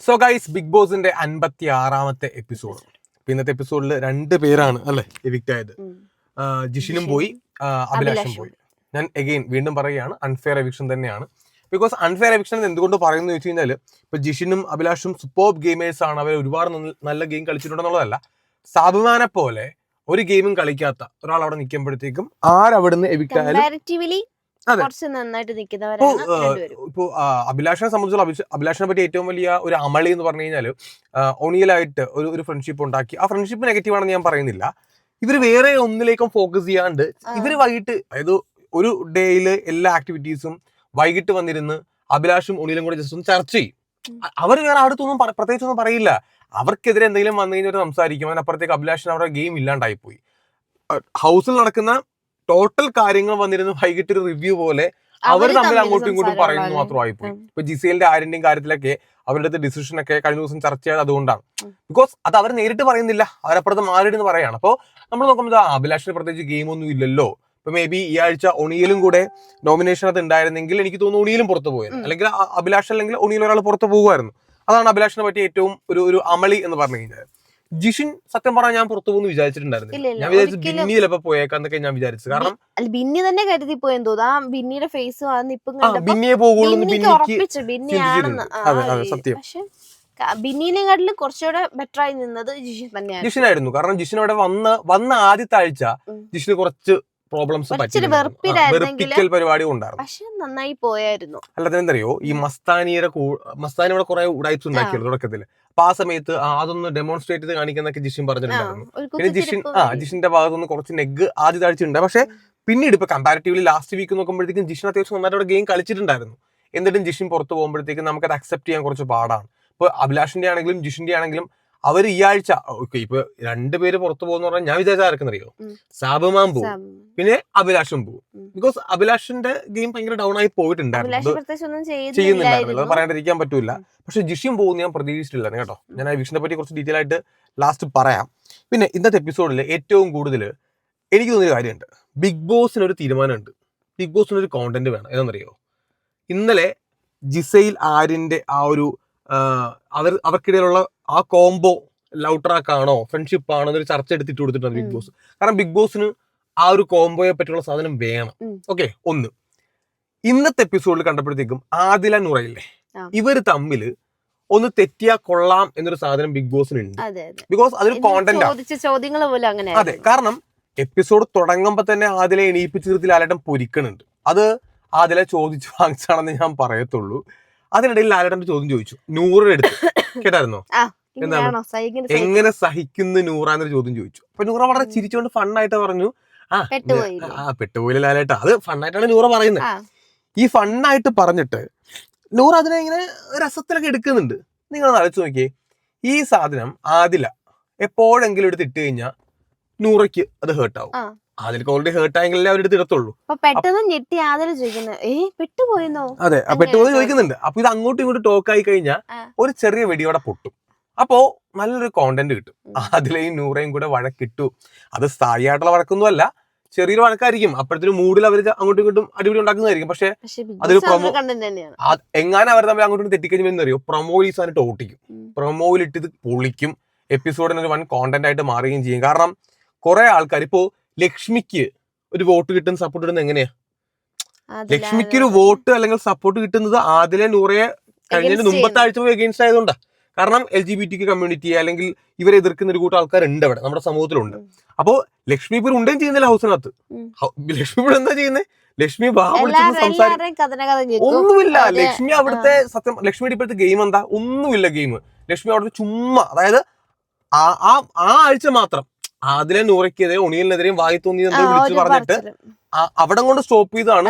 So guys, big ബോസിന്റെ 56ാമത്തെ episode. ഇന്നത്തെ എപ്പിസോഡിൽ 2 പേരാണ് അല്ലെ എവിക്റ്റ് ആയത്. ജിഷിനും പോയി, അഭിലാഷും പോയി. ഞാൻ വീണ്ടും പറയുകയാണ്, അൺഫെയർ എവിക്ഷൻ തന്നെയാണ്. ബിക്കോസ് അൺഫെയർ എവിക്ഷൻ എന്തുകൊണ്ട് പറയുന്നു വെച്ച് കഴിഞ്ഞാൽ, ഇപ്പൊ ജിഷിനും അഭിലാഷും സൂപ്പർബ് ഗെയിമേഴ്സ് ആണ്. അവർ ഒരുപാട് നല്ല ഗെയിം കളിച്ചിട്ടുണ്ടെന്നുള്ളതല്ല, സാബുമാനെ പോലെ ഒരു ഗെയിമും കളിക്കാത്ത ഒരാൾ അവിടെ നിൽക്കുമ്പോഴത്തേക്കും ആരവിടുന്ന് എവിക്റ്റ് ആയാലും ഇപ്പൊ അഭിലാഷിനെ സംബന്ധിച്ചുള്ള അഭിലാഷിനെ പറ്റി ഏറ്റവും വലിയ ഒരു അമളി എന്ന് പറഞ്ഞു കഴിഞ്ഞാൽ, ഒണിയലായിട്ട് ഒരു ഫ്രണ്ട്ഷിപ്പ് ഉണ്ടാക്കി. ആ ഫ്രണ്ട്ഷിപ്പ് നെഗറ്റീവ് ആണെന്ന് ഞാൻ പറയുന്നില്ല. ഇവര് വേറെ ഒന്നിലേക്കും ഫോക്കസ് ചെയ്യാണ്ട് ഇവര് വൈകിട്ട്, അതായത് ഒരു ഡേയില് എല്ലാ ആക്ടിവിറ്റീസും വൈകിട്ട് വന്നിരുന്ന് അഭിലാഷും ഒണിയിലും കൂടെ ജസ്റ്റ് ഒന്ന് ചർച്ച ചെയ്യും. അവർ വേറെ അടുത്തൊന്നും പ്രത്യേകിച്ചൊന്നും പറയില്ല. അവർക്കെതിരെ എന്തെങ്കിലും വന്നു കഴിഞ്ഞാൽ സംസാരിക്കും. അതിനപ്പുറത്തേക്ക് അഭിലാഷിന് അവരുടെ ഗെയിം ഇല്ലാണ്ടായി പോയി. ഹൗസിൽ നടക്കുന്ന ടോട്ടൽ കാര്യങ്ങൾ വന്നിരുന്നു വൈകിട്ട് ഒരു റിവ്യൂ പോലെ അവർ തമ്മിൽ അങ്ങോട്ടും ഇങ്ങോട്ടും പറയുന്നത് മാത്രമായി പോയി. ഇപ്പൊ ജിസേലിന്റെ ആരിന്റെയും കാര്യത്തിലൊക്കെ അവരുടെ അടുത്ത് ഡിസിഷൻ ഒക്കെ കഴിഞ്ഞ ദിവസം ചർച്ച ചെയ്ത് അതുകൊണ്ടാണ്. ബിക്കോസ് അത് അവർ നേരിട്ട് പറയുന്നില്ല, അവരപ്പുറത്ത് മാറിയിടുന്ന് പറയാണ്. അപ്പോൾ നമ്മൾ നോക്കുമ്പോൾ അഭിലാഷിന് പ്രത്യേകിച്ച് ഗെയിം ഒന്നും ഇല്ലല്ലോ. ഇപ്പൊ മേ ബി ഈ ആഴ്ച ഒണിയിലും കൂടെ നോമിനേഷൻ അത് ഉണ്ടായിരുന്നെങ്കിൽ എനിക്ക് തോന്നുന്നു ഒണിയിലും പുറത്തു പോയത്, അല്ലെങ്കിൽ അഭിലാഷ് അല്ലെങ്കിൽ ഒണിയിൽ ഒരാൾ പുറത്ത് പോകുമായിരുന്നു. അതാണ് അഭിലാഷിനെ പറ്റിയ ഏറ്റവും ഒരു അമളി എന്ന് പറഞ്ഞു കഴിഞ്ഞാൽ. ജിഷിൻ സത്യം പറഞ്ഞാൽ ഞാൻ പുറത്തു പോകുന്നു വിചാരിച്ചിട്ടുണ്ടായിരുന്നു. ഞാൻ വിചാരിച്ചു ബിന്നി ചിലപ്പോ പോയേക്കാന്നൊക്കെ ഞാൻ വിചാരിച്ചു. കാരണം ബിന്നി തന്നെ കരുതി പോയെന്ന് തോന്നുന്നു. ബിന്നിയുടെ ഫേസ് ബിന്നിയെ പോകുള്ളൂ. സത്യം, ബിന്നിനെക്കാട്ടിലും കുറച്ചുകൂടെ ബെറ്റർ ആയി നിന്നത് ജിഷിനായിരുന്നു. കാരണം ജിഷിൻ അവിടെ വന്ന ആദ്യത്തെ ആഴ്ച ജിഷിന് കുറച്ച് പ്രോബ്ലംസ് വെറുപ്പിക്കൽ പരിപാടി ഉണ്ടായിരുന്നു. പക്ഷെ നന്നായി പോയായിരുന്നു. അല്ലാതെ എന്തറിയോ, ഈ മസ്താനിയുടെ കുറെ ഉടായ്പ ഉണ്ടാക്കിയല്ലോ തുടക്കത്തില്. അപ്പൊ ആ സമയത്ത് അതൊന്ന് ഡെമോൺസ്ട്രേറ്റ് ചെയ്ത് കാണിക്കുന്നൊക്കെ ജിഷിൻ പറഞ്ഞിട്ടുണ്ടായിരുന്നു. പിന്നെ ജിഷിന്റെ ഭാഗത്തുനിന്ന് കുറച്ച് നെഗ് ആദ്യത്തെ ആഴ്ച ഉണ്ട്. പക്ഷെ പിന്നീട് ഇപ്പൊ കമ്പാരിറ്റീവ്ലി ലാസ്റ്റ് വീക്ക് നോക്കുമ്പോഴത്തേക്കും ജിഷിൻ അത്യാവശ്യം നന്നായിട്ട് അവിടെ ഗെയിം കളിച്ചിട്ടുണ്ടായിരുന്നു. എന്നിട്ടും ജിഷിൻ പുറത്ത് പോകുമ്പോഴത്തേക്കും നമുക്കത് അക്സെപ്റ്റ് ചെയ്യാൻ കുറച്ച് പാടാണ്. ഇപ്പൊ അഭിലാഷിന്റെ ആണെങ്കിലും ജിഷിന്റെ ആണെങ്കിലും അവർ ഈ ആഴ്ച ഇപ്പൊ 2 പേര് പുറത്തു പോകുന്ന പറഞ്ഞാൽ ഞാൻ വിചാരിച്ച ആർക്കെന്നറിയോ, സാബുമാൻ പോവും, പിന്നെ അഭിലാഷും പോവും. ബിക്കോസ് അഭിലാഷിന്റെ ഗെയിം ഭയങ്കര ഡൗൺ ആയി പോയിട്ടുണ്ടായിരുന്നു, ചെയ്യുന്നുണ്ടായിരുന്നില്ല, അത് പറയാണ്ടിരിക്കാൻ പറ്റൂല. പക്ഷെ ജിഷിൻ പോകുന്ന ഞാൻ പ്രതീക്ഷിച്ചിട്ടില്ലായിരുന്നു കേട്ടോ. ഞാൻ ആ വിഷനെ പറ്റി കുറച്ച് ഡീറ്റെയിൽ ആയിട്ട് ലാസ്റ്റ് പറയാം. പിന്നെ ഇന്നത്തെ എപ്പിസോഡിൽ ഏറ്റവും കൂടുതൽ എനിക്ക് തോന്നിയൊരു കാര്യമുണ്ട്. ബിഗ് ബോസിനൊരു തീരുമാനമുണ്ട്. ബിഗ് ബോസിനൊരു കോണ്ടന്റ് വേണം. ഏതാണെന്നറിയോ, ഇന്നലെ ജിസൈൽ ആര്യന്റെ ആ ഒരു അവർക്കിടയിലുള്ള ആ കോംബോ ലവ് ട്രാക്ക് ആണോ ഫ്രണ്ട്ഷിപ്പ് ആണോ എന്നൊരു ചർച്ച എടുത്തിട്ട് കൊടുത്തിട്ടുണ്ട് ബിഗ് ബോസ്. കാരണം ബിഗ് ബോസിന് ആ ഒരു കോംബോയെ പറ്റിയുള്ള സാധനം വേണം. ഓക്കെ, ഒന്ന് ഇന്നത്തെ എപ്പിസോഡിൽ കണ്ടപ്പോഴത്തേക്കും ആദില നുറയില്ലേ, ഇവര് തമ്മില് ഒന്ന് തെറ്റിയാ കൊള്ളാം എന്നൊരു സാധനം ബിഗ് ബോസിനുണ്ട്. ബിക്കോസ് അതൊരു കോണ്ടന്റ് ആണ്. അതെ, കാരണം എപ്പിസോഡ് തുടങ്ങുമ്പോ തന്നെ ആദിലെ എണീപ്പിച്ച് നിർത്തി ലാലേട്ടൻ പൊരിക്കണുണ്ട്. അത് ആദിലെ ചോദിച്ചു വാങ്ങിച്ചാണെന്ന് ഞാൻ പറയത്തുള്ളൂ. അതിനിടയിൽ ലാലേട്ടന്റെ ചോദ്യം ചോദിച്ചു നൂറിന്റെ അടുത്ത്, കേട്ടായിരുന്നോ? എന്താണ്, എങ്ങനെ സഹിക്കുന്നു നൂറ എന്നൊരു ചോദ്യം ചോദിച്ചു. അപ്പൊ നൂറ വളരെ ചിരിച്ചുകൊണ്ട് ഫണ്ണായിട്ട് പറഞ്ഞു, പെട്ടുപോയില്ല ലാലേട്ട. അത് ഫണ്ണായിട്ടാണ് നൂറ പറയുന്നത്. ഈ ഫണ്ണായിട്ട് പറഞ്ഞിട്ട് നൂറ അതിനെ ഇങ്ങനെ രസത്തിലൊക്കെ എടുക്കുന്നുണ്ട്. നിങ്ങൾ ആലോചിച്ച് നോക്കിയേ, ഈ സാധനം ആദില എപ്പോഴെങ്കിലും എടുത്ത് ഇട്ട് കഴിഞ്ഞാൽ നൂറയ്ക്ക് അത് ഹേർട്ടാവും. അതിലേക്ക് ഓൾറെഡി ഹേർട്ട് ആയെങ്കിലേ അവരെടുത്ത് ഇടത്തുള്ളൂ. അതെ, പെട്ടുപോയി ചോദിക്കുന്നുണ്ട്. അപ്പൊ ഇത് അങ്ങോട്ടും ഇങ്ങോട്ടും ടോക്ക് ആയി കഴിഞ്ഞാൽ ഒരു ചെറിയ വെടിയോടെ പൊട്ടും. അപ്പോ നല്ലൊരു കോണ്ടന്റ് കിട്ടും. അതിലെയും നൂറയും കൂടെ വഴക്കിട്ടു. അത് സ്ഥായിയായിട്ടുള്ള വഴക്കൊന്നും അല്ല, ചെറിയൊരു വഴക്കായിരിക്കും. അപ്പോഴത്തെ മൂഡിൽ അവർ അങ്ങോട്ടും ഇങ്ങോട്ടും അടിപൊളി ഉണ്ടാക്കുന്നതായിരിക്കും. പക്ഷെ അതൊരു പ്രൊമോ എങ്ങാനും അവർ തമ്മിൽ അങ്ങോട്ടും തെറ്റിക്കഴിഞ്ഞാൽ അറിയോ, പ്രൊമോയിൽ ഈ സാധനം ഓട്ടിക്കും. പ്രൊമോയിൽ ഇട്ടിത് പൊളിക്കും. എപ്പിസോഡിന് ഒരു വൺ കോണ്ടന്റ് ആയിട്ട് മാറുകയും ചെയ്യും. കാരണം കുറെ ആൾക്കാർ ഇപ്പോ ലക്ഷ്മിക്ക് ഒരു വോട്ട് കിട്ടുന്ന സപ്പോർട്ട് ഇടുന്നത് എങ്ങനെയാ? ലക്ഷ്മിക്ക് ഒരു വോട്ട് അല്ലെങ്കിൽ സപ്പോർട്ട് കിട്ടുന്നത് ആദിലെ നൂറയെ കഴിഞ്ഞതിന് മുമ്പത്തെ ആഴ്ച പോയി എഗെയിൻസ്റ്റ് ആയതുകൊണ്ടാ. കാരണം LGBTQ കമ്മ്യൂണിറ്റി അല്ലെങ്കിൽ ഇവരെ എതിർക്കുന്ന ഒരു കൂട്ടം ആൾക്കാരുണ്ട് അവിടെ നമ്മുടെ സമൂഹത്തിലുണ്ട്. അപ്പോ ലക്ഷ്മി ഇപ്പോൾ ഉണ്ടേം ചെയ്യുന്നില്ല ഹൗസിനകത്ത്. ലക്ഷ്മി ഇപ്പോൾ എന്താ ചെയ്യുന്നത്? ലക്ഷ്മി ഒന്നുമില്ല. ലക്ഷ്മി അവിടുത്തെ സത്യം, ലക്ഷ്മിയുടെ ഇപ്പോഴത്തെ ഗെയിം എന്താ? ഒന്നുമില്ല ഗെയിം. ലക്ഷ്മി അവിടുത്തെ ചുമ്മാ, അതായത് ആ ആഴ്ച മാത്രം അതിലെ നൂറയ്ക്കെതിരെ ഒണിയലിനെതിരെയും വായി തോന്നി വിളിച്ചു പറഞ്ഞിട്ട് അവിടെ കൊണ്ട് സ്റ്റോപ്പ് ചെയ്താണ്.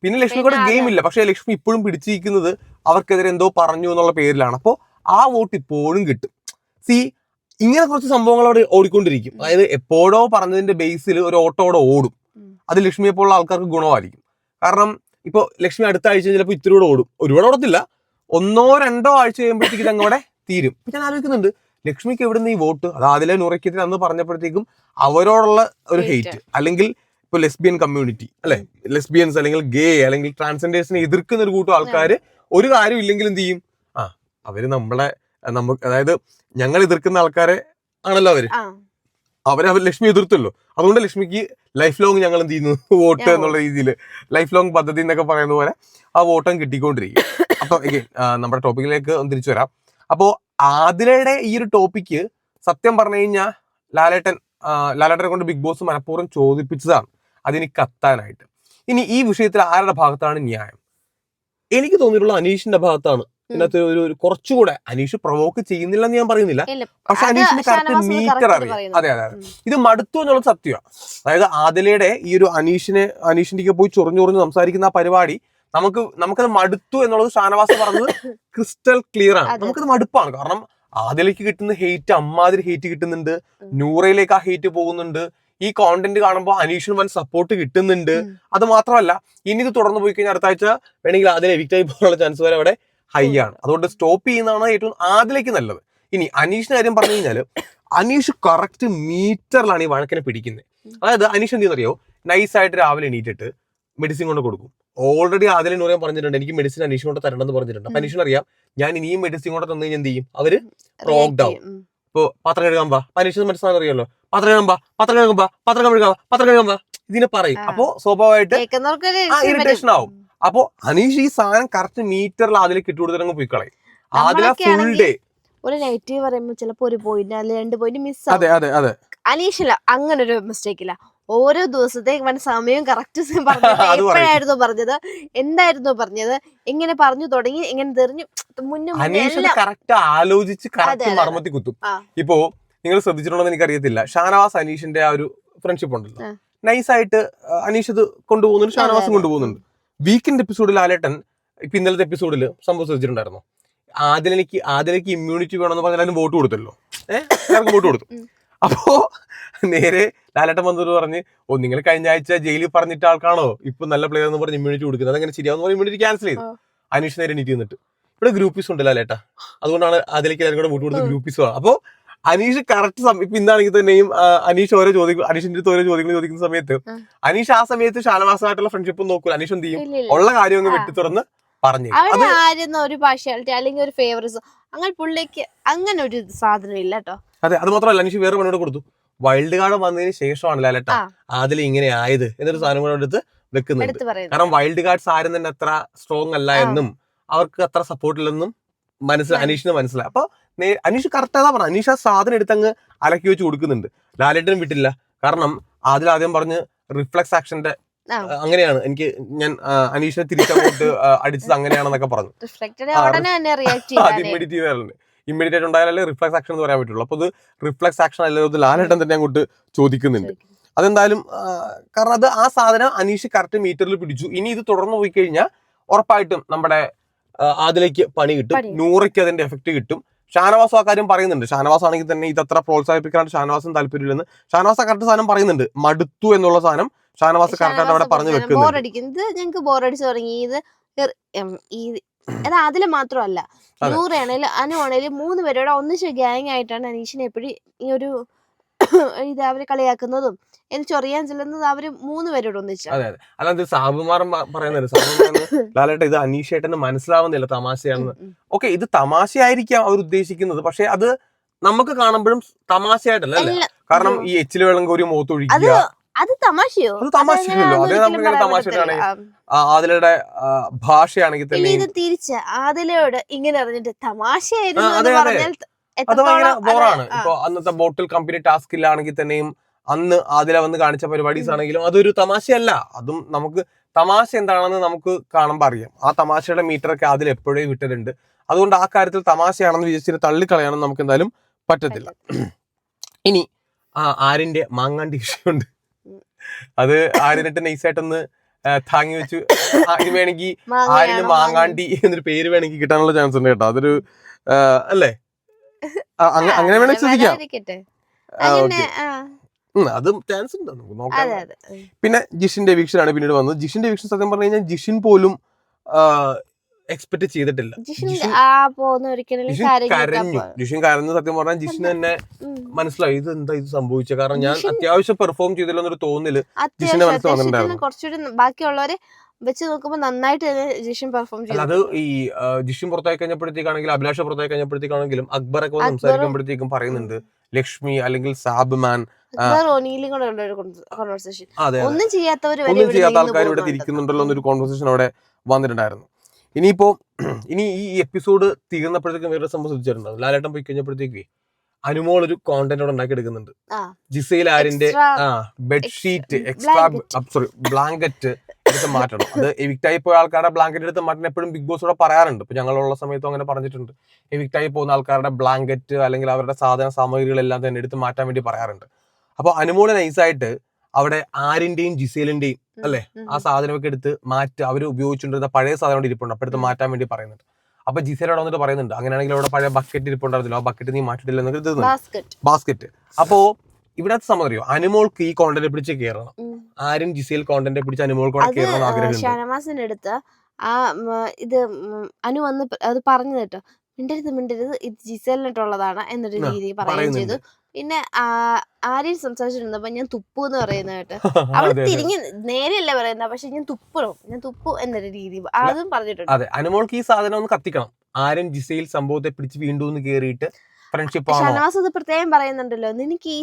പിന്നെ ലക്ഷ്മിയുടെ ഗെയിം ഇല്ല. പക്ഷെ ലക്ഷ്മി ഇപ്പോഴും പിടിച്ചിരിക്കുന്നത് അവർക്കെതിരെ എന്തോ പറഞ്ഞു എന്നുള്ള പേരിലാണ്. അപ്പോ ആ വോട്ട് ഇപ്പോഴും കിട്ടും. ഇങ്ങനെ കുറച്ച് സംഭവങ്ങൾ അവിടെ ഓടിക്കൊണ്ടിരിക്കും. അതായത് എപ്പോഴോ പറഞ്ഞതിന്റെ ബേസിൽ ഒരു ഓട്ടോടെ ഓടും. അത് ലക്ഷ്മിയെ പോലുള്ള ആൾക്കാർക്ക് ഗുണമായിരിക്കും. കാരണം ഇപ്പൊ ലക്ഷ്മി അടുത്ത ആഴ്ച ചിലപ്പോൾ ഇത്തിരി കൂടെ ഓടും. ഒരുപാട് ഓടത്തില്ല, 1-2 ആഴ്ച കഴിയുമ്പോഴത്തേക്ക് അങ്ങോടെ തീരും. ഞാൻ ആലോചിക്കുന്നുണ്ട്, ലക്ഷ്മിക്ക് എവിടുന്ന് ഈ വോട്ട്? അത് അതിലെ നൂറയ്ക്കെതിരെ അന്ന് പറഞ്ഞപ്പോഴത്തേക്കും അവരോടുള്ള ഒരു ഹെയ്റ്റ്, അല്ലെങ്കിൽ ഇപ്പൊ ലെസ്ബിയൻ കമ്മ്യൂണിറ്റി അല്ലെ, ലെസ്ബിയൻസ് അല്ലെങ്കിൽ ഗേ അല്ലെങ്കിൽ ട്രാൻസ്ജെൻഡേഴ്സിനെ എതിർക്കുന്ന ഒരു കൂട്ടം ആൾക്കാര് ഒരു കാര്യം ഇല്ലെങ്കിൽ എന്ത് ചെയ്യും, അവര് നമുക്ക് അതായത് ഞങ്ങൾ എതിർക്കുന്ന ആൾക്കാരെ ആണല്ലോ അവരെ ലക്ഷ്മി എതിർത്തല്ലോ, അതുകൊണ്ട് ലക്ഷ്മിക്ക് ലൈഫ് ലോങ് ഞങ്ങൾ എന്ത് ചെയ്യുന്നു വോട്ട് എന്നുള്ള രീതിയിൽ ലൈഫ് ലോങ് പദ്ധതി എന്നൊക്കെ പറയുന്ന പോലെ ആ വോട്ടും കിട്ടിക്കൊണ്ടിരിക്കും. അപ്പൊ നമ്മുടെ ടോപ്പിക്കിലേക്ക് ഒന്ന് തിരിച്ചു വരാം. അപ്പോ ആദിലയുടെ ഈ ഒരു ടോപ്പിക്ക് സത്യം പറഞ്ഞു കഴിഞ്ഞാൽ ലാലേട്ടനെ കൊണ്ട് ബിഗ് ബോസ് മനഃപൂർവ്വം ചോദിപ്പിച്ചതാണ് അതിന് കത്താനായിട്ട്. ഇനി ഈ വിഷയത്തിൽ ആരുടെ ഭാഗത്താണ് ന്യായം? എനിക്ക് തോന്നിയിട്ടുള്ള അനീഷിന്റെ ഭാഗത്താണ്. ഇതിനകത്ത് ഒരു കുറച്ചുകൂടെ അനീഷ് പ്രൊവോക്ക് ചെയ്യുന്നില്ലെന്ന് ഞാൻ പറയുന്നില്ല, പക്ഷെ അനീഷിന് കറക്റ്റ് മീറ്റർ അറിയാം. അതെ, ഇത് മടുത്തു എന്നുള്ളത് സത്യമാണ്. അതായത് ആദിലയുടെ ഈ ഒരു അനീഷിന്റെ പോയി ചൊറിഞ്ഞു സംസാരിക്കുന്ന ആ പരിപാടി നമുക്കത് മടുത്തു എന്നുള്ളത് ഷാനവാസ് പറഞ്ഞത് ക്രിസ്റ്റൽ ക്ലിയർ ആണ്. നമുക്കത് മടുപ്പാണ്. കാരണം ആദിലയ്ക്ക് കിട്ടുന്ന ഹെയ്റ്റ് അമ്മാതിരി ഹെയ്റ്റ് കിട്ടുന്നുണ്ട്, നൂറയിലേക്ക് ആ ഹെയ്റ്റ് പോകുന്നുണ്ട്. ഈ കോണ്ടന്റ് കാണുമ്പോൾ അനീഷിന് വൻ സപ്പോർട്ട് കിട്ടുന്നുണ്ട്. അത് മാത്രമല്ല, ഇനി ഇത് തുടർന്ന് പോയി കഴിഞ്ഞാൽ അടുത്ത ആഴ്ച വേണമെങ്കിൽ അതിൽ എവിക്റ്റ് ആയി പോകാനുള്ള ചാൻസ് വരെ അവിടെ ഹൈ ആണ്. അതുകൊണ്ട് സ്റ്റോപ്പ് ചെയ്യുന്നതാണ് ഏറ്റവും ആദിലേക്ക് നല്ലത്. ഇനി അനീഷിന്റെ കാര്യം പറഞ്ഞു കഴിഞ്ഞാൽ അനീഷ് കറക്റ്റ് മീറ്ററിലാണ് ഈ വഴക്കിനെ പിടിക്കുന്നത്. അതായത് അനീഷ് എന്ത് ചെയ്യുന്നറിയോ, നൈസായിട്ട് രാവിലെ എണീറ്റിട്ട് മെഡിസിൻ കൊണ്ട് കൊടുക്കും. ഓൾറെഡി ആദിലെ നൂറേം പറഞ്ഞിട്ടുണ്ട് എനിക്ക് മെഡിസിൻ അനീഷ് കൊണ്ട് തരണമെന്ന് പറഞ്ഞിട്ടുണ്ട്. അപ്പൊ അനീഷിന് അറിയാം ഞാൻ ഇനിയും മെഡിസിൻ കൊണ്ട് തന്നു കഴിഞ്ഞാൽ എന്ത് ചെയ്യും, അവര് റോക്ക് ഡൗൺ. ഇപ്പൊ പാത്രം കഴുകാൻ പാ, അനീഷിന് മനസ്സിലാകാൻ അറിയാമല്ലോ, പാത്രം കഴുകാൻ പാ ഇതിനെ പറയും. അപ്പൊ സ്വാഭാവികമായിട്ട് ഇറിറ്റേഷൻ ആവും. അപ്പൊ അനീഷ് ഈ സാധനം കറക്റ്റ് മീറ്ററിൽ അതിലേക്ക് ഇട്ടുകൊടുത്തിട്ട് പോയി കളയും. അതിലെ ഫുൾ ഡേ ഒരു നെഗറ്റീവ് പറയുമ്പോ ചിലപ്പോ ഒരു പോയിന്റ് അല്ലെ 2 പോയിന്റ് മിസ്. അതെ അതെ അതെ അനീഷില്ല അങ്ങനെ ഒരു മിസ്റ്റേക്ക് ഇല്ല. ഓരോ ദിവസത്തെ സമയം കറക്റ്റ് എപ്പോഴായിരുന്നു പറഞ്ഞത്, എന്തായിരുന്നു പറഞ്ഞത്, എങ്ങനെ പറഞ്ഞു തുടങ്ങി, എങ്ങനെ തെറിഞ്ഞു കറക്റ്റ് ആലോചിച്ച് കറക്റ്റ് മർമ്മത്തി കുത്തും. ഇപ്പോ നിങ്ങൾ ശ്രദ്ധിച്ചിട്ടുണ്ടോ എനിക്ക് അറിയത്തില്ല, ഷാനവാസ് അനീഷിന്റെ ആ ഒരു ഫ്രണ്ട്ഷിപ്പ് ഉണ്ടല്ലോ, നൈസായിട്ട് അനീഷ് ഇത് കൊണ്ടുപോകുന്നുണ്ട്, ഷാനവാസും കൊണ്ടുപോകുന്നുണ്ട്. വീക്കെൻഡ് എപ്പിസോഡിൽ ആലേട്ടൻ ഇപ്പൊ ഇന്നലത്തെ എപ്പിസോഡിൽ സംഭവം ശ്രദ്ധിച്ചിട്ടുണ്ടായിരുന്നു, ആദിലേക്ക് ഇമ്മ്യൂണിറ്റി വേണമെന്ന് പറഞ്ഞാൽ അതിന് വോട്ട് കൊടുത്തല്ലോ, എല്ലാവർക്കും വോട്ട് കൊടുത്തു. അപ്പോ നേരെ ലാലേട്ടൻ വന്നിട്ട് പറഞ്ഞ് നിങ്ങൾ കഴിഞ്ഞ ആഴ്ച ജയിലിൽ പറഞ്ഞിട്ട് ആൾക്കാണോ ഇപ്പൊ നല്ല പ്ലെയർ എന്ന് പറഞ്ഞ് ഇമ്മ്യൂണിറ്റി കൊടുക്കുന്നത്, അതങ്ങനെ ശരിയാവുന്ന പറഞ്ഞ് ഇമ്മ്യൂണിറ്റി ക്യാൻസൽ ചെയ്തു. അനീഷ് നേരെ എണീറ്റ് നിന്നിട്ട് ഇവിടെ ഗ്രൂപ്പീസ് ഉണ്ട് ലാലേട്ടാ, അതുകൊണ്ടാണ് അതിലേക്ക് എല്ലാവരും കൂടെ വോട്ട് കൊടുത്ത് ഗ്രൂപ്പീസ്. അപ്പോ അനീഷ് കറക്റ്റ് ഇപ്പൊ ഇന്നാണെങ്കിൽ തന്നെയും അനീഷിന്റെ ഓരോ ചോദ്യങ്ങൾ ചോദിക്കുന്ന സമയത്ത് അനീഷ് ആ സമയത്ത് ഷാനവാസുമായിട്ടുള്ള ഫ്രണ്ട്ഷിപ്പ് നോക്കൂല. അനീഷ് എന്ത് ചെയ്യും, ഉള്ള കാര്യം അങ്ങ് വെട്ടി തുറന്ന് പറഞ്ഞു. ഒരു പാർഷ്യാലിറ്റി അല്ലെങ്കിൽ ഒരു ഫേവറിസം അങ്ങനെ പുള്ളിക്ക് അങ്ങനെ ഒരു സാധനം ഇല്ല കേട്ടോ. അതെ, അത് മാത്രമല്ല അനീഷ് വേറെ പണിയോട് കൊടുത്തു. വൈൽഡ് കാർഡ് വന്നതിന് ശേഷമാണ് ലാലേട്ടാ അതിൽ ഇങ്ങനെ ആയത് എന്നൊരു സാധനം കൂടെ എടുത്ത് വെക്കുന്നുണ്ട്. കാരണം വൈൽഡ് കാർഡ്സ് ആരും തന്നെ അത്ര സ്ട്രോങ് അല്ല എന്നും അവർക്ക് അത്ര സപ്പോർട്ട് ഇല്ലെന്നും അനീഷിന് മനസ്സിലായി. അപ്പൊ അനീഷ് കറക്റ്റ് അതാ പറഞ്ഞു, അനീഷ് ആ സാധനം എടുത്തങ്ങ് അലക്കി വെച്ച് കൊടുക്കുന്നുണ്ട്. ലാലേട്ടനും വിട്ടില്ല. കാരണം ആദ്യം പറഞ്ഞ് റിഫ്ലക്സ് ആക്ഷന്റെ അങ്ങനെയാണ് ഞാൻ അനീഷിനെ തിരിച്ചങ്ങോട്ട് അടിച്ചത് അങ്ങനെയാണെന്നൊക്കെ പറഞ്ഞു. ഇമ്മീഡിയറ്റ് ഉണ്ടായാലേ റിഫ്ലക്സ് ആക്ഷൻ എന്ന് പറയാൻ പറ്റുള്ളൂ. അപ്പൊ അത് റിഫ്ലക്സ് ആക്ഷൻ അല്ലാതെ ലാലേട്ടൻ തന്നെ അങ്ങോട്ട് ചോദിക്കുന്നുണ്ട്. അതെന്തായാലും കാരണം അത് ആ സാധനം അനീഷ് കറക്റ്റ് മീറ്ററിൽ പിടിച്ചു. ഇനി ഇത് തുടർന്ന് പോയി കഴിഞ്ഞാൽ ഉറപ്പായിട്ടും നമ്മുടെ അതിലേക്ക് പണി കിട്ടും, നൂറയ്ക്ക് അതിന്റെ എഫക്ട് കിട്ടും. ഷാനവാസ് ആ കാര്യം പറയുന്നുണ്ട്. ഷാനവാസ് ആണെങ്കിൽ തന്നെ ഇതത്ര പ്രോത്സാഹിപ്പിക്കാനായിട്ട് ഷാനവാസും താല്പര്യമില്ലെന്ന് ഷാനവാസ് കറക്റ്റ് സാധനം പറയുന്നുണ്ട്. മടുത്തു എന്നുള്ള സാധനം ഷാനവാസ് കറക്റ്റായിട്ട് അവിടെ പറഞ്ഞു വെക്കുന്നുണ്ട്. ഞങ്ങൾക്ക് ബോറടിച്ചു തുടങ്ങിയത് അതില് മാത്രമല്ല, നൂറാണേലും അനുവാണേലും 3 പേരോടെ ഒന്നിച്ച് ഗ്യാങ് ആയിട്ടാണ് അനീഷിനെ എപ്പോഴും ഈ ഒരു ഇത് അവര് കളിയാക്കുന്നതും എനിക്ക് ചൊറിയാൻ ചെല്ലുന്നത് അവര് 3 പേരോട് ഒന്നിച്ച്. അതെ അതെ, അല്ലാതെ സാബുമാരൻ പറയുന്നത് ലാലേട്ട ഇത് അനീഷേട്ടന് മനസ്സിലാവുന്നില്ല തമാശയാണെന്ന്. ഓക്കെ, ഇത് തമാശയായിരിക്കാം അവർ ഉദ്ദേശിക്കുന്നത്, പക്ഷെ അത് നമുക്ക് കാണുമ്പോഴും തമാശയായിട്ടല്ല അല്ലേ. കാരണം ഈ എച്ചില് വെള്ളം കോരി മുഖത്തൊഴിക്കുക അത് തമാശയോ, അത് തമാശയല്ലോ. അതേ നമുക്ക് തമാശയാണ്. ആദിലയുടെ ഭാഷയാണെങ്കിൽ തന്നെ ഇത് തിരിച്ച് ആദിലയോട് ഇങ്ങനെ അറിഞ്ഞിട്ട് തമാശയായിരുന്നു അത് ഭയങ്കര ബോറാണ്. ഇപ്പൊ അന്നത്തെ ബോട്ടിൽ കമ്പനി ടാസ്കിലാണെങ്കിൽ തന്നെയും അന്ന് ആദില വന്ന് കാണിച്ച പരിപാടീസ് ആണെങ്കിലും അതൊരു തമാശയല്ല. അതും നമുക്ക് തമാശ എന്താണെന്ന് നമുക്ക് കാണുമ്പോൾ അറിയാം. ആ തമാശയുടെ മീറ്ററൊക്കെ അതിൽ എപ്പോഴേ വിട്ടിട്ടുണ്ട്. അതുകൊണ്ട് ആ കാര്യത്തിൽ തമാശയാണെന്ന് വിചാരിച്ചിട്ട് തള്ളിക്കളയാണെന്ന് നമുക്ക് എന്തായാലും പറ്റത്തില്ല. ഇനി ആരിന്റെ മാങ്ങാണ്ടി വിഷയമുണ്ട്. അത് ആരിനിട്ട് നൈസായിട്ടൊന്ന് താങ്ങി വെച്ചു. ഇത് വേണമെങ്കിൽ ആരിന് മാങ്ങാണ്ടി എന്നൊരു പേര് വേണമെങ്കിൽ കിട്ടാനുള്ള ചാൻസ് ഉണ്ട് കേട്ടോ. അതൊരു അല്ലേ, അങ്ങനെ വേണമെങ്കിൽ ശ്രദ്ധിക്കാം. അതും ചാൻസ് ഉണ്ട്, നമുക്ക് നോക്കാം. പിന്നെ ജിഷിന്റെ എവിക്ഷനാണ് പിന്നീട് വന്നത്. ജിഷിന്റെ എവിക്ഷൻ സത്യം പറഞ്ഞു കഴിഞ്ഞാൽ ജിഷിൻ പോലും എക്സ്പെക്ട് ചെയ്തിട്ടില്ല. ജിഷിൻ ജിഷിൻ പോകുന്ന ഒരിക്കലും ജിഷിൻ കരഞ്ഞു. ജിഷിൻ കരഞ്ഞു. സത്യം പറഞ്ഞാൽ ജിഷിന് തന്നെ മനസ്സിലായി ഇത് എന്താ ഇത് സംഭവിച്ചത്. കാരണം ഞാൻ അത്യാവശ്യം പെർഫോം ചെയ്തില്ല എന്നൊരു തോന്നല് ജിഷിന്റെ മനസ്സിൽ വന്നിട്ടുണ്ടായിരുന്നു. കുറച്ചുകൂടി ബാക്കിയുള്ളവരെ വെച്ച് നോക്കുമ്പോൾ നന്നായിട്ട് തന്നെ ജിഷിൻ പെർഫോം ചെയ്തു. അത് ഈ ജിഷിൻ പുറത്തായി കഴിഞ്ഞപ്പോഴത്തേക്കാണെങ്കിലും അഭിലാഷ പുറത്തായി കഴിഞ്ഞപ്പോഴത്തേക്കാണെങ്കിലും അക്ബറൊക്കെ സംസാരിക്കുമ്പോഴത്തേക്കും പറയുന്നുണ്ട് ലക്ഷ്മി അല്ലെങ്കിൽ സാബ്മാൻ ഒന്നും ചെയ്യാത്ത ആൾക്കാർ ഇവിടെ ഇരിക്കുന്നുണ്ടല്ലോ എന്നൊരു കോൺവെർസേഷൻ അവിടെ വന്നിട്ടുണ്ടായിരുന്നു. ഇനി ഈ എപ്പിസോഡ് തീർന്നപ്പോഴത്തേക്കും വേറെ സംഭവം ശ്രദ്ധിച്ചിട്ടുണ്ടാവും. ലാലേട്ടൻ പോയി കഴിഞ്ഞപ്പോഴത്തേക്ക് അനുമോൾ ഒരു കോണ്ടന്റ് അവിടെ ഉണ്ടാക്കി എടുക്കുന്നുണ്ട്. ജിസൈൽ ആരിന്റെ ബെഡ്ഷീറ്റ് ബ്ലാങ്കറ്റ് എടുത്ത് മാറ്റണം. അത് എവിക്റ്റായി പോയ ആൾക്കാരുടെ ബ്ലാങ്കറ്റ് എടുത്ത് മാറ്റണം എപ്പോഴും ബിഗ് ബോസ് ഇവിടെ പറയാറുണ്ട്. ഇപ്പൊ ഞങ്ങളുള്ള സമയത്തും അങ്ങനെ പറഞ്ഞിട്ടുണ്ട്. എവിക്റ്റായി പോകുന്ന ആൾക്കാരുടെ ബ്ലാങ്കറ്റ് അല്ലെങ്കിൽ അവരുടെ സാധന സാമഗ്രികളെല്ലാം തന്നെ എടുത്ത് മാറ്റാൻ വേണ്ടി പറയാറുണ്ട്. അപ്പൊ അനുമോള് നൈസായിട്ട് അവിടെ ആരിന്റെയും ജിസേലിന്റെയും അല്ലെ ആ സാധനമൊക്കെ എടുത്ത് അവര് ഉപയോഗിച്ചുകൊണ്ടിരുന്ന പഴയ സാധനം ഇരിപ്പുണ്ട്. അപ്പൊ എടുത്ത് മാറ്റാൻ വേണ്ടി പറയുന്നുണ്ട്. അപ്പൊ ജിസേലോട് വന്നിട്ട് പറയുന്നുണ്ട് അങ്ങനെയാണെങ്കിൽ അവിടെ പഴയ ബക്കറ്റ് ഇരിപ്പുണ്ടായിരുന്നല്ലോ, ആ ബക്കറ്റ് നീ മാറ്റിട്ടില്ല എന്നൊക്കെ ബാസ്കറ്റ്. അപ്പോ ഇവിടെ സംഭവം അറിയോ, അനുമോൾക്ക് ഈ കോണ്ടന്റ് പിടിച്ച് കയറണം. ആരും ജിസേൽ കോണ്ടന്റ് പിടിച്ച് അനുമോൾക്ക് കയറണം ആഗ്രഹം. ഷാനവാസിന്റെ അടുത്ത് ഇത് അനു വന്ന് അത് പറഞ്ഞു കേട്ടോ, മിണ്ടരുത് ഇത് ജിസേലിനിട്ടുള്ളതാണ് എന്നൊരു രീതി പറയുകയും ചെയ്തു. പിന്നെ ആരെയും സംസാരിച്ചിരുന്നപ്പോ ഞാൻ തുപ്പു എന്ന് പറയുന്നത് കേട്ടോ. അവള് തിരിഞ്ഞ് നേരെയല്ല പറയുന്നത്, പക്ഷെ ഞാൻ തുപ്പു എന്നൊരു രീതി അതും പറഞ്ഞിട്ടുണ്ട്. അതെ, അനുമോൾക്ക് ഈ സാധനം ഒന്ന് കത്തിക്കണം. ആരും ജിസയിൽ സംഭവത്തെ പിടിച്ച് വീണ്ടും ഒന്ന് കേറിയിട്ട് ഫ്രണ്ട്ഷിപ്പ് ഷാനവാസ് അത് പ്രത്യേകം പറയുന്നുണ്ടല്ലോ, നിനക്ക് ഈ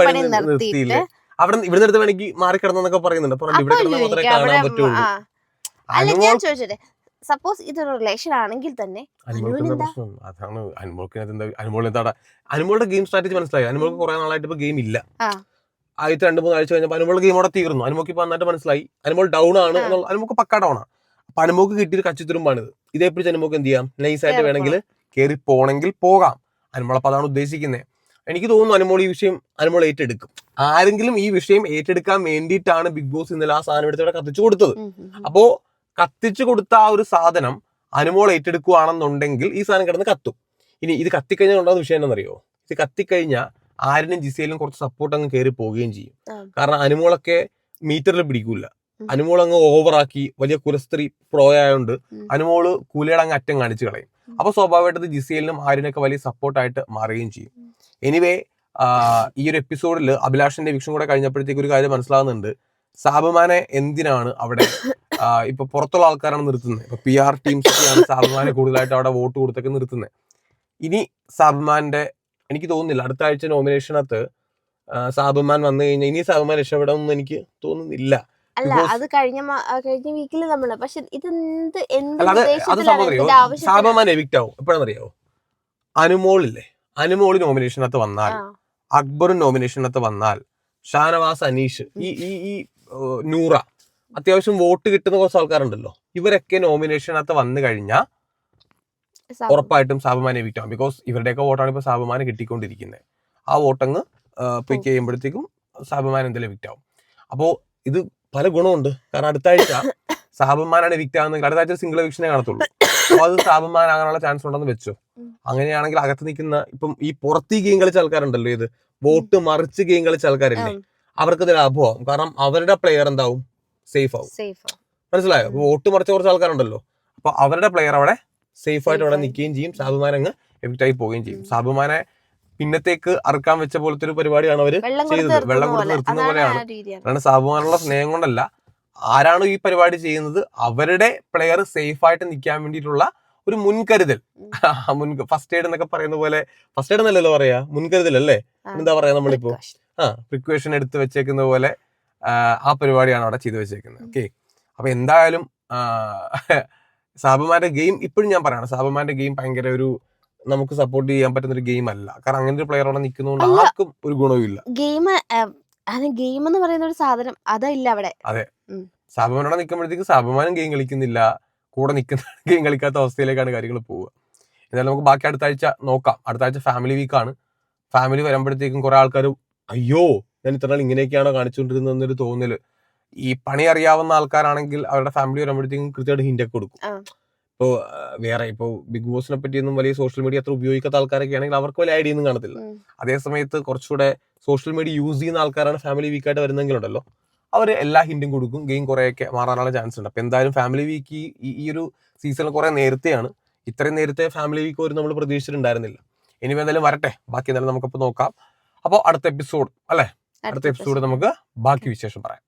പണി നിർത്തിയിട്ട് അവിടെ ഇവിടെ അടുത്ത് വേണമെങ്കിൽ മാറിക്കിടന്നൊക്കെ പറയുന്നുണ്ട്. അല്ല ഞാൻ ചോദിച്ചേ, സപ്പോസ് ഇതൊരു റിലേഷൻ ആണെങ്കിൽ തന്നെ അതാണ് അനുമോളുടെ ഗെയിം സ്ട്രാറ്റജി മനസ്സിലായി. അനുമോൾക്ക് കുറെ നാളായിട്ട് ഇപ്പൊ ഗെയിം ഇല്ല. ആദ്യത്തെ 2-3 ആഴ്ച കഴിഞ്ഞപ്പോൾ അനുമോളുടെ ഗെയിം അവിടെ തീർന്നു. അനുമോക്ക് ഇപ്പൊ നന്നായിട്ട് മനസ്സിലായി അനുമോൾ ഡൗൺ ആണ്. അനുമോക്ക് പക്ക ഡൗൺ ആണ്. അപ്പൊ അനുമോക്ക് കിട്ടിയൊരു കച്ചിത്തുരുമ്പാണിത്. ഇതേപ്പിടിച്ച് അനുമോക്ക് എന്ത് ചെയ്യാം, നൈസായിട്ട് വേണമെങ്കിൽ കയറി പോണെങ്കിൽ പോകാം. അനുമോളപ്പോ അതാണ് ഉദ്ദേശിക്കുന്നത്. എനിക്ക് തോന്നുന്നു അനുമോൾ ഈ വിഷയം അനുമോൾ ഏറ്റെടുക്കും. ആരെങ്കിലും ഈ വിഷയം ഏറ്റെടുക്കാൻ വേണ്ടിയിട്ടാണ് ബിഗ് ബോസ് ഇന്നലെ ആ സാധനം എടുത്ത് ഇവിടെ കത്തിച്ചു കൊടുത്തത്. അപ്പോ കത്തിച്ചു കൊടുത്ത ആ ഒരു സാധനം അനുമോൾ ഏറ്റെടുക്കുകയാണെന്നുണ്ടെങ്കിൽ ഈ സാധനം കിടന്ന് കത്തും. ഇനി ഇത് കത്തിക്കഴിഞ്ഞാൽ ഉണ്ടാകുന്ന വിഷയം എന്താണെന്നറിയോ, ഇത് കത്തിക്കഴിഞ്ഞാൽ ആരിനും ജിസയിലും കുറച്ച് സപ്പോർട്ട് അങ്ങ് കയറി പോവുകയും ചെയ്യും. കാരണം അനുമോളൊക്കെ മീറ്ററിൽ പിടിക്കൂല. അനുമോൾ അങ്ങ് ഓവറാക്കി വലിയ കുലസ്ത്രീ പ്രോ ആയതുകൊണ്ട് അനുമോള് കൂലയുടെ അങ്ങ് അറ്റം കാണിച്ചു കളയും. അപ്പൊ സ്വാഭാവികമായിട്ട് ജിസയിലിനും ആരിനൊക്കെ വലിയ സപ്പോർട്ടായിട്ട് മാറുകയും ചെയ്യും. എനിവേ ഈ ഒരു എപ്പിസോഡിൽ അഭിലാഷിന്റെ വിഷയം കൂടെ കഴിഞ്ഞപ്പോഴത്തേക്ക് ഒരു കാര്യം മനസ്സിലാകുന്നുണ്ട്. സാബുമാനെ എന്തിനാണ് അവിടെ ഇപ്പൊ പുറത്തുള്ള ആൾക്കാരാണ് നിർത്തുന്നത്. ഇപ്പൊ PR ടീംസൊക്കെയാണ് സാബുമാനെ കൂടുതലായിട്ട് അവിടെ വോട്ട് കൊടുത്തൊക്കെ നിർത്തുന്നത്. ഇനി സാബുമാന്റെ എനിക്ക് തോന്നുന്നില്ല അടുത്ത ആഴ്ച നോമിനേഷനകത്ത് സാബുമാൻ വന്നു കഴിഞ്ഞാൽ ഇനി സാബുമാൻ രക്ഷപ്പെടുമെന്ന് എനിക്ക് തോന്നുന്നില്ല. അല്ല അത് കഴിഞ്ഞ വീക്കിൽ നമ്മള് പക്ഷെ അത് സംഭവം സാബുമാൻ എവിക്റ്റ് ആവും എപ്പോഴാണെന്നറിയാവോ, അനുമോളില്ലേ, അനുമോള് നോമിനേഷനകത്ത് വന്നാൽ, അക്ബറും നോമിനേഷനകത്ത് വന്നാൽ, ഷാനവാസ്, അനീഷ്, ഈ നൂറ, അത്യാവശ്യം വോട്ട് കിട്ടുന്ന കുറച്ച് ആൾക്കാരുണ്ടല്ലോ, ഇവരൊക്കെ നോമിനേഷനകത്ത് വന്നു കഴിഞ്ഞാൽ ഉറപ്പായിട്ടും സാബുമാൻ എവിക്റ്റ് ആവും. ബിക്കോസ് ഇവരുടെയൊക്കെ വോട്ടാണ് ഇപ്പൊ സാബുമാന് കിട്ടിക്കൊണ്ടിരിക്കുന്നത്. ആ വോട്ടങ്ങ് പോയി കഴിയുമ്പോഴത്തേക്കും സാബുമാൻ എന്തായാലും എവിക്റ്റ് ആവും. അപ്പോ ഇത് പല ഗുണമുണ്ട്. കാരണം അടുത്ത ആഴ്ച സാബുമാനാണ് എവിക്റ്റ് ആവുന്നെങ്കിൽ അടുത്ത ആഴ്ച സിംഗിൾ എവിക്ഷനെ കാണത്തുള്ളൂ. അപ്പൊ അത് സാബുമാൻ ആകാനുള്ള ചാൻസ് ഉണ്ടെന്ന് വെച്ചോ. അങ്ങനെയാണെങ്കിൽ അകത്ത് നിൽക്കുന്ന ഇപ്പം ഈ പുറത്ത് ഗെയിം കളിച്ച ആൾക്കാരുണ്ടല്ലോ, ഇത് വോട്ട് മറിച്ച് ഗെയിം കളിച്ച ആൾക്കാരില്ലേ, അവർക്ക് ഇത് ലാഭമാവും. കാരണം അവരുടെ പ്ലെയർ എന്താവും, സേഫ് ആവും. മനസ്സിലായോ? വോട്ട് മറിച്ച കുറച്ച് ആൾക്കാരുണ്ടല്ലോ, അപ്പൊ അവരുടെ പ്ലെയർ അവിടെ സേഫ് ആയിട്ട് അവിടെ നിൽക്കുകയും ചെയ്യും. സാബുമാൻ അങ്ങ് എവിക്റ്റ് ആയി പോവുകയും ചെയ്യും. സാബുമാനെ പിന്നത്തേക്ക് അറുക്കാൻ വെച്ച പോലത്തെ ഒരു പരിപാടിയാണ് അവര് ചെയ്തത്. വെള്ളം കൊടുത്ത് നിർത്തുന്ന പോലെയാണ്. കാരണം സാബുമാനുള്ള സ്നേഹം കൊണ്ടല്ല, ആരാണ് ഈ പരിപാടി ചെയ്യുന്നത് അവരുടെ പ്ലെയർ സേഫ് ആയിട്ട് നിൽക്കാൻ വേണ്ടിയിട്ടുള്ള ഒരു മുൻകരുതൽ. ഫസ്റ്റ് എയ്ഡ് എന്നൊക്കെ പറയുന്ന പോലെ, ഫസ്റ്റ് എയ്ഡ് എന്നല്ലല്ലോ പറയാ, മുൻകരുതൽ അല്ലേ, എന്താ പറയാ നമ്മളിപ്പോ പ്രിക്വേഷൻ എടുത്ത് വെച്ചേക്കുന്ന പോലെ ആ പരിപാടിയാണ് അവിടെ ചെയ്തു വെച്ചേക്കുന്നത്. ഓക്കെ, അപ്പൊ എന്തായാലും സാബുമാന്റെ ഗെയിം ഇപ്പോഴും ഞാൻ പറയണം, സാബുമാന്റെ ഗെയിം ഭയങ്കര ഒരു നമുക്ക് സപ്പോർട്ട് ചെയ്യാൻ പറ്റുന്ന ഒരു ഗെയിം അല്ല. കാരണം അങ്ങനത്തെ ഒരു പ്ലെയർ അവിടെ നിൽക്കുന്നതുകൊണ്ട് ആർക്കും ഒരു ഗുണവും ഇല്ല. ഗെയിം എന്ന് പറയുന്ന ഒരു സാധനം അതല്ല അവിടെ. അതെ, സാബുമാനോടെ നിൽക്കുമ്പോഴത്തേക്ക് സാബുമാനും ഗെയിം കളിക്കുന്നില്ല, കൂടെ നിൽക്കുന്ന ഗെയിം കളിക്കാത്ത അവസ്ഥയിലേക്കാണ് കാര്യങ്ങൾ പോവുക. എന്നാലും നമുക്ക് ബാക്കി അടുത്ത ആഴ്ച നോക്കാം. അടുത്ത ആഴ്ച ഫാമിലി വീക്കാണ്. ഫാമിലി വരുമ്പോഴത്തേക്കും കുറെ ആൾക്കാർ അയ്യോ ഞാൻ ഇത്ര നാൾ ഇങ്ങനെയൊക്കെയാണോ കാണിച്ചുകൊണ്ടിരുന്നതെന്നൊരു തോന്നല്. ഈ പണി അറിയാവുന്ന ആൾക്കാരാണെങ്കിൽ അവരുടെ ഫാമിലി വരുമ്പോഴത്തേക്കും കൃത്യമായിട്ട് ഹിന്റൊക്കെ കൊടുക്കും. ഇപ്പോ വേറെ ഇപ്പോ ബിഗ് ബോസിനെ പറ്റിയൊന്നും വലിയ സോഷ്യൽ മീഡിയ അത്ര ഉപയോഗിക്കാത്ത ആൾക്കാരൊക്കെ ആണെങ്കിൽ അവർക്ക് വലിയ ഐഡിയ ഒന്നും കാണത്തില്ല. അതേ സമയത്ത് കുറച്ചുകൂടെ സോഷ്യൽ മീഡിയ യൂസ് ചെയ്യുന്ന ആൾക്കാരാണ് ഫാമിലി വീക്കായിട്ട് വരുന്നെങ്കിലുണ്ടല്ലോ, അവർ എല്ലാ ഹിന്റും കൊടുക്കും, ഗെയിം കുറേയൊക്കെ മാറാനുള്ള ചാൻസ് ഉണ്ട്. അപ്പോൾ എന്തായാലും ഫാമിലി വീക്ക് ഈ ഒരു സീസണിൽ കുറേ നേരത്തെയാണ്. ഇത്രയും നേരത്തെ ഫാമിലി വീക്ക് ഒരു നമ്മൾ പ്രതീക്ഷിച്ചിട്ടുണ്ടായിരുന്നില്ല. ഇനി എന്തായാലും വരട്ടെ, ബാക്കി എന്തായാലും നമുക്കപ്പോൾ നോക്കാം. അപ്പോൾ അടുത്ത എപ്പിസോഡ് നമുക്ക് ബാക്കി വിശേഷം പറയാം.